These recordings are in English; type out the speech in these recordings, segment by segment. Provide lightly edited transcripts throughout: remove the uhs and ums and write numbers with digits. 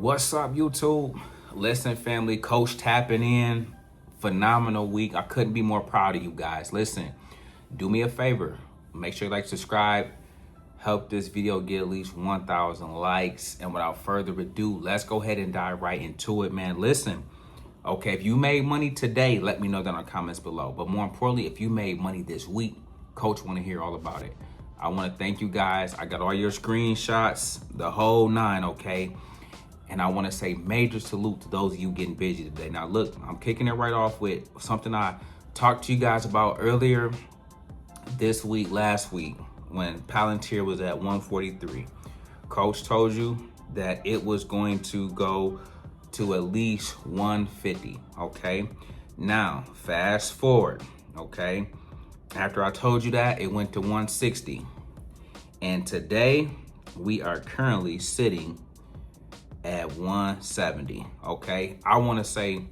What's up, YouTube? Listen, family, Coach tapping in. Phenomenal week. I couldn't be more proud of you guys. Listen, do me a favor. Make sure you like, subscribe. Help this video get at least 1,000 likes. And without further ado, let's go ahead and dive right into it, man. Listen, okay, if you made money today, let me know that in the comments below. But more importantly, if you made money this week, Coach want to hear all about it. I want to thank you guys. I got all your screenshots, the whole nine, okay? And I want to say major salute to those of you getting busy today. Now, look, I'm kicking it right off with something I talked to you guys about earlier this week, last week, when Palantir was at 143. Coach told you that it was going to go to at least 150, okay? Now, fast forward, okay? After I told you that, it went to 160. And today, we are currently sitting at 170, okay? I want to say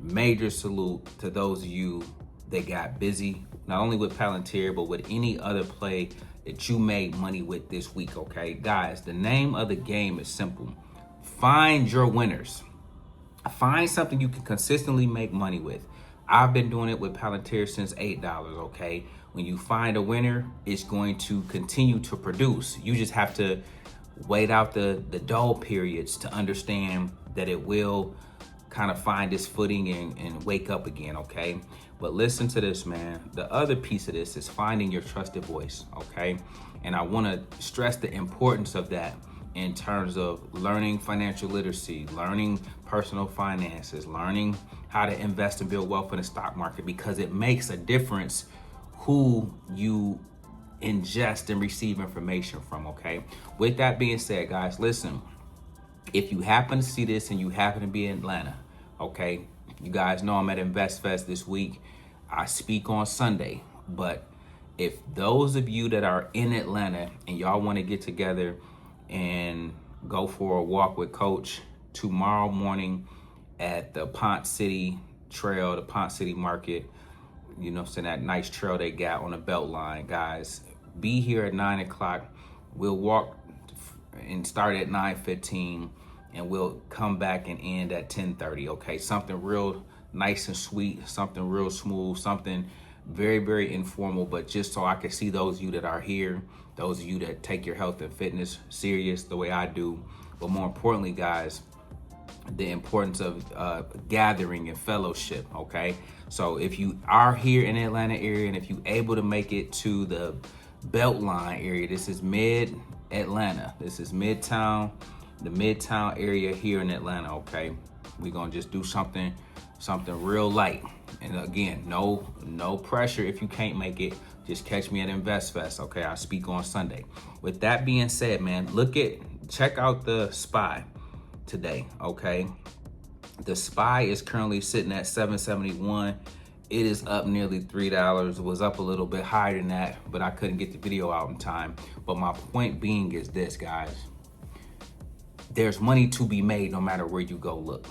major salute to those of you that got busy, not only with Palantir, but with any other play that you made money with this week, okay? Guys, the name of the game is simple. Find your winners. Find something you can consistently make money with. I've been doing it with Palantir since $8, okay? When you find a winner, it's going to continue to produce. You just have to wait out the dull periods to understand that it will kind of find its footing and wake up again, okay? But listen to this, man. The other piece of this is finding your trusted voice, okay? And I want to stress the importance of that in terms of learning financial literacy, learning personal finances, learning how to invest and build wealth in the stock market, because it makes a difference who you ingest and receive information from, okay? With that being said, guys, listen, if you happen to see this and you happen to be in Atlanta, okay, you guys know I'm at InvestFest this week. I speak on Sunday, but if those of you that are in Atlanta and y'all want to get together and go for a walk with Coach tomorrow morning at the Ponce City Trail, the Ponce City Market, you know, so that nice trail they got on the Beltline, guys, be here at 9 o'clock. We'll walk and start at 9:15, and we'll come back and end at 10:30. Okay, something real nice and sweet, something real smooth, something very, very informal, but just so I can see those of you that are here, those of you that take your health and fitness serious the way I do. But more importantly, guys, the importance of gathering and fellowship, okay? So if you are here in the Atlanta area, and if you're able to make it to the Beltline area, this is mid-Atlanta. This is Midtown, the Midtown area here in Atlanta, okay? We're gonna just do something real light. And again, no pressure if you can't make it. Just catch me at InvestFest, okay? I speak on Sunday. With that being said, man, check out the SPY today, okay? The SPY is currently sitting at 771. It is up nearly $3. It was up a little bit higher than that, but I couldn't get the video out in time. But my point being is this, guys. There's money to be made no matter where you go look,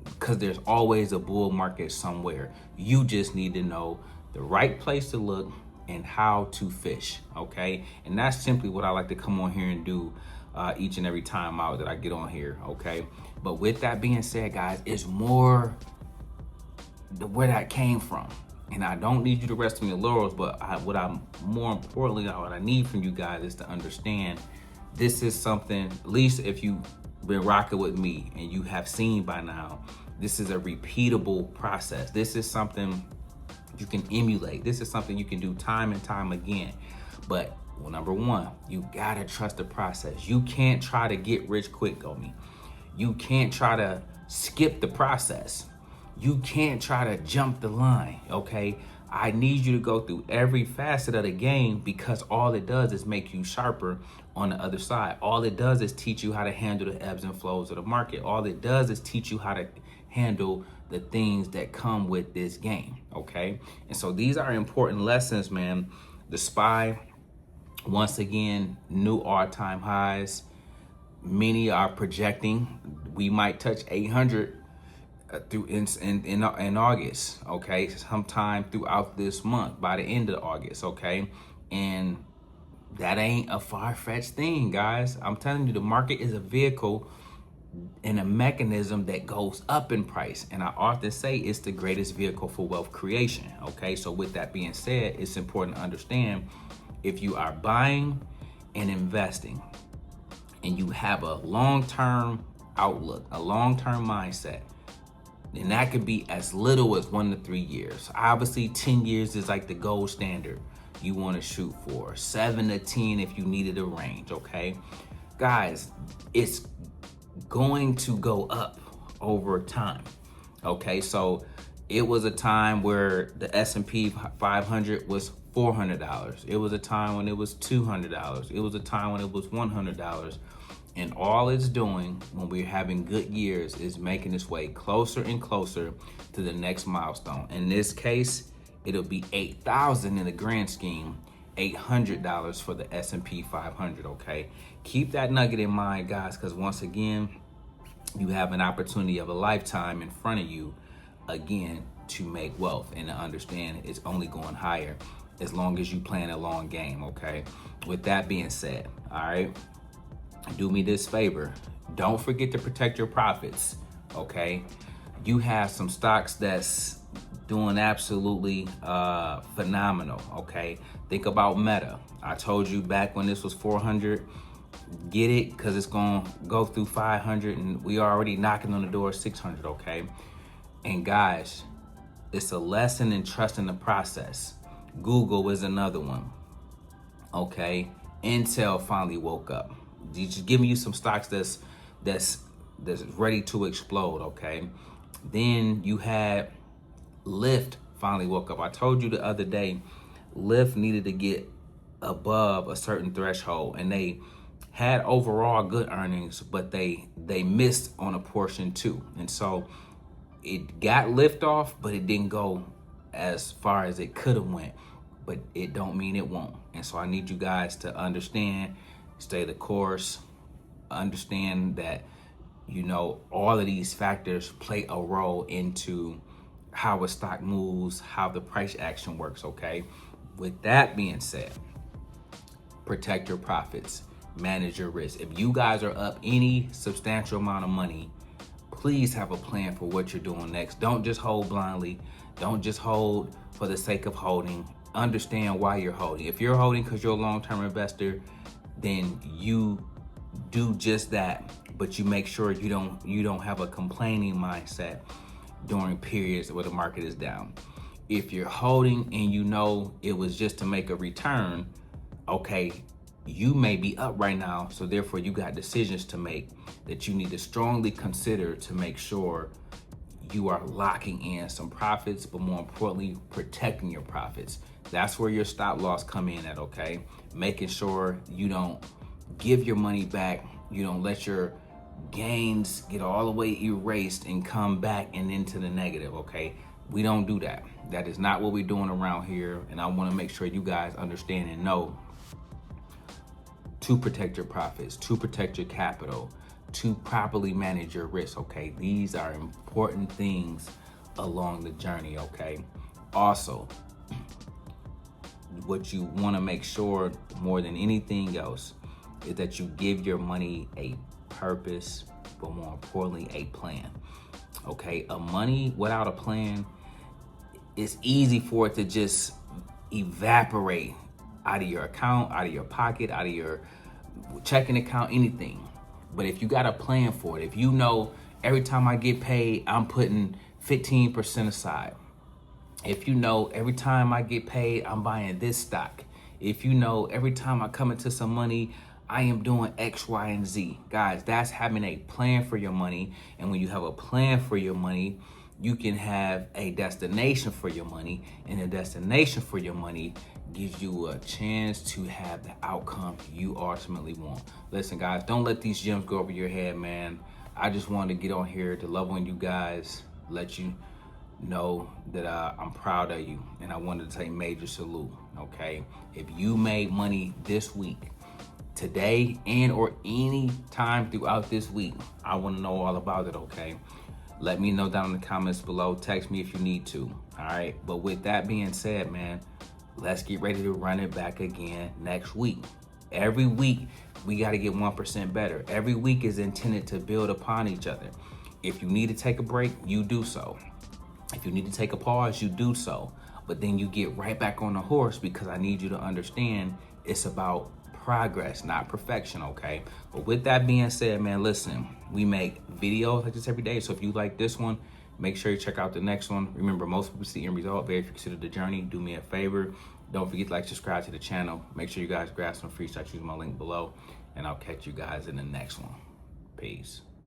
because there's always a bull market somewhere. You just need to know the right place to look and how to fish, okay? And that's simply what I like to come on here and do each and every time out that I get on here, okay? But with that being said, guys, it's more where that came from. And I don't need you to rest on your laurels, but more importantly, what I need from you guys is to understand this is something, at least if you've been rocking with me and you have seen by now, this is a repeatable process. This is something you can emulate. This is something you can do time and time again. But well, number one, you gotta trust the process. You can't try to get rich quick on me. You can't try to skip the process. You can't try to jump the line, okay? I need you to go through every facet of the game, because all it does is make you sharper on the other side. All it does is teach you how to handle the ebbs and flows of the market. All it does is teach you how to handle the things that come with this game, okay? And so these are important lessons, man. The SPY, once again, new all-time highs. Many are projecting we might touch 800 through in August, okay? Sometime throughout this month, by the end of August, okay? And that ain't a far-fetched thing, guys. I'm telling you, the market is a vehicle in a mechanism that goes up in price. And I often say it's the greatest vehicle for wealth creation. Okay, so with that being said, it's important to understand if you are buying and investing and you have a long-term outlook, a long-term mindset, and that could be as little as 1 to 3 years. Obviously, 10 years is like the gold standard you want to shoot for. 7 to 10 if you needed a range, okay? Guys, it's going to go up over time, okay? So it was a time where the S&P 500 was $400. It was a time when it was $200. It was a time when it was $100. And all it's doing when we're having good years is making its way closer and closer to the next milestone. In this case, it'll be 8,000 in the grand scheme, $800 for the S&P 500, okay? Keep that nugget in mind, guys, because once again, you have an opportunity of a lifetime in front of you, again, to make wealth and to understand it's only going higher as long as you playing a long game, okay? With that being said, all right? Do me this favor. Don't forget to protect your profits, okay? You have some stocks that's doing absolutely phenomenal, okay? Think about Meta. I told you back when this was 400, get it, because it's going to go through 500 and we are already knocking on the door of 600, okay? And guys, it's a lesson in trusting the process. Google is another one, okay? Intel finally woke up. Just giving you some stocks that's ready to explode, okay? Then you had Lyft finally woke up. I told you the other day, Lyft needed to get above a certain threshold, and they had overall good earnings, but they missed on a portion too. And so it got lift off, but it didn't go as far as it could have went, but it don't mean it won't. And so I need you guys to understand, stay the course, understand that, you know, all of these factors play a role into how a stock moves, how the price action works, okay? With that being said, protect your profits, manage your risk. If you guys are up any substantial amount of money, please have a plan for what you're doing next. Don't just hold blindly. Don't just hold for the sake of holding. Understand why you're holding. If you're holding because you're a long-term investor, then you do just that, but you make sure you don't have a complaining mindset during periods where the market is down. If you're holding and you know it was just to make a return, okay, you may be up right now, so therefore you got decisions to make that you need to strongly consider to make sure you are locking in some profits, but more importantly, protecting your profits. That's where your stop loss come in at, okay? Making sure you don't give your money back, you don't let your gains get all the way erased and come back and into the negative, okay? We don't do that. That is not what we're doing around here, and I want to make sure you guys understand and know to protect your profits, to protect your capital, to properly manage your risk, okay? These are important things along the journey, okay? Also, what you want to make sure more than anything else is that you give your money a purpose, but more importantly, a plan, okay? A money without a plan, it's easy for it to just evaporate out of your account, out of your pocket, out of your checking account, anything. But if you got a plan for it, if you know every time I get paid, I'm putting 15% aside. If you know every time I get paid, I'm buying this stock. If you know every time I come into some money, I am doing X, Y, and Z. Guys, that's having a plan for your money. And when you have a plan for your money, you can have a destination for your money, and a destination for your money gives you a chance to have the outcome you ultimately want. Listen, guys, don't let these gems go over your head, man. I just wanted to get on here to love on you guys, let you know that I'm proud of you, and I wanted to say major salute, okay? If you made money this week, today, and or any time throughout this week, I want to know all about it, okay? Let me know down in the comments below. Text me if you need to, all right? But with that being said, man, let's get ready to run it back again next week. Every week, We got to get 1% better. Every week is intended to build upon each other. If you need to take a break, you do so. If you need to take a pause, you do so. But then you get right back on the horse, because I need you to understand it's about progress, not perfection, okay? But with that being said, man, listen, we make videos like this every day. So if you like this one, make sure you check out the next one. Remember, most people see the end result. Very few consider the journey. Do me a favor. Don't forget to like, subscribe to the channel. Make sure you guys grab some free stuff using my link below. And I'll catch you guys in the next one. Peace.